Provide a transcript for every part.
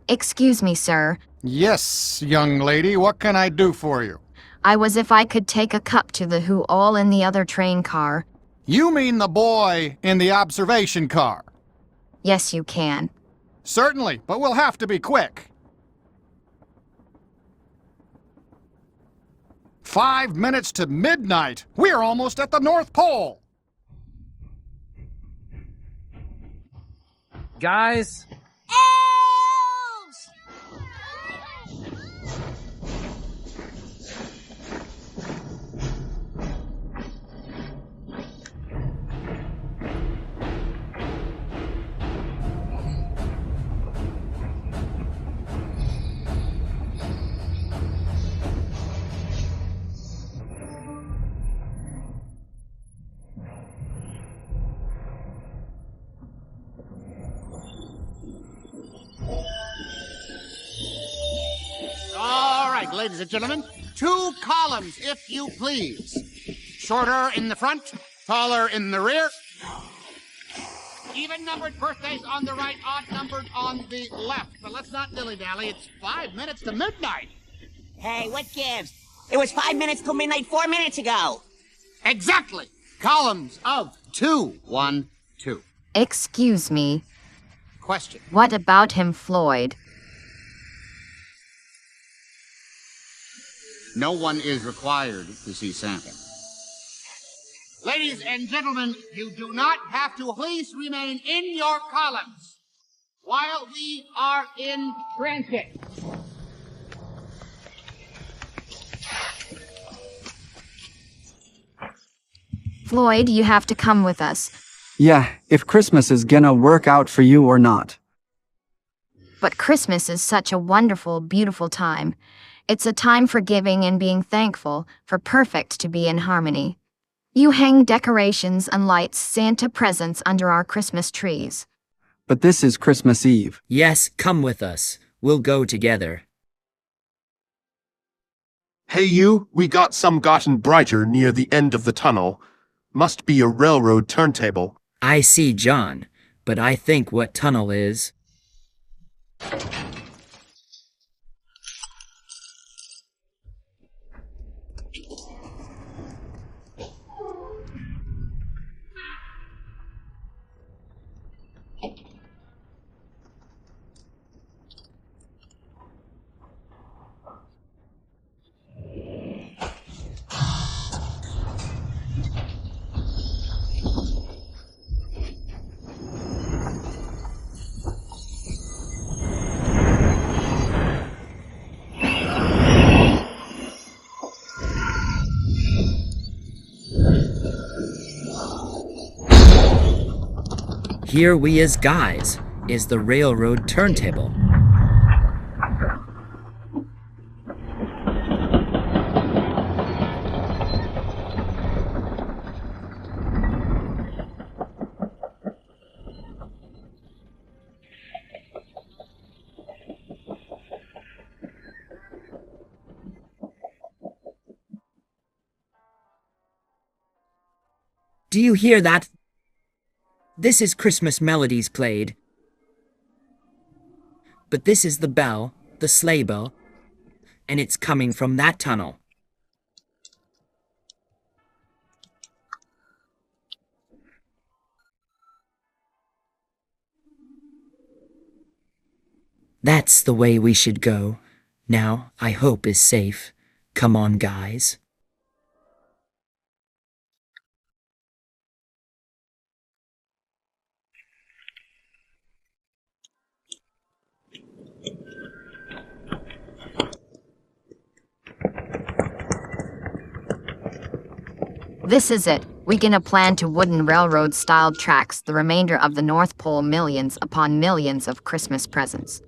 Excuse me, sir. Yes, young lady, what can I do for you? I was if I could take a cup to the who all in the other train car. You mean the boy in the observation car? Yes, you can. Certainly, but we'll have to be quick. 5 minutes to midnight. We're almost at the North Pole. Guys? Elves! All right, ladies and gentlemen, 2 columns, if you please. Shorter in the front, taller in the rear. Even-numbered birthdays on the right, odd-numbered on the left. But let's not dilly-dally. It's 5 minutes to midnight. Hey, what gives? It was 5 minutes till midnight 4 minutes ago. Exactly. Columns of 2. 1, 2. Excuse me. Question. What about him, Floyd? No one is required to see Santa. Ladies and gentlemen, you do not have to please remain in your columns while we are in transit. Floyd, you have to come with us. Yeah, if Christmas is gonna work out for you or not. But Christmas is such a wonderful, beautiful time. It's a time for giving and being thankful, for perfect to be in harmony. You hang decorations and lights Santa presents under our Christmas trees. But this is Christmas Eve. Yes, come with us. We'll go together. Hey you, we got some gotten brighter near the end of the tunnel. Must be a railroad turntable. I see John, but I think what tunnel is. Here we is guys, is the railroad turntable. Do you hear that? This is Christmas melodies played. But this is the bell, the sleigh bell, and it's coming from that tunnel. That's the way we should go. Now, I hope is safe. Come on, guys. This is it. We're gonna plan to wooden railroad-styled tracks the remainder of the North Pole millions upon millions of Christmas presents.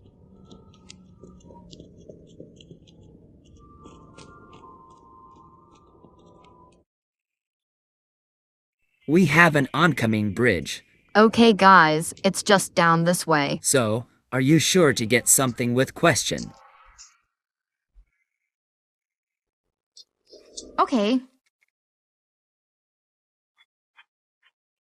We have an oncoming bridge. Okay, guys, it's just down this way. So, are you sure to get something with question? Okay,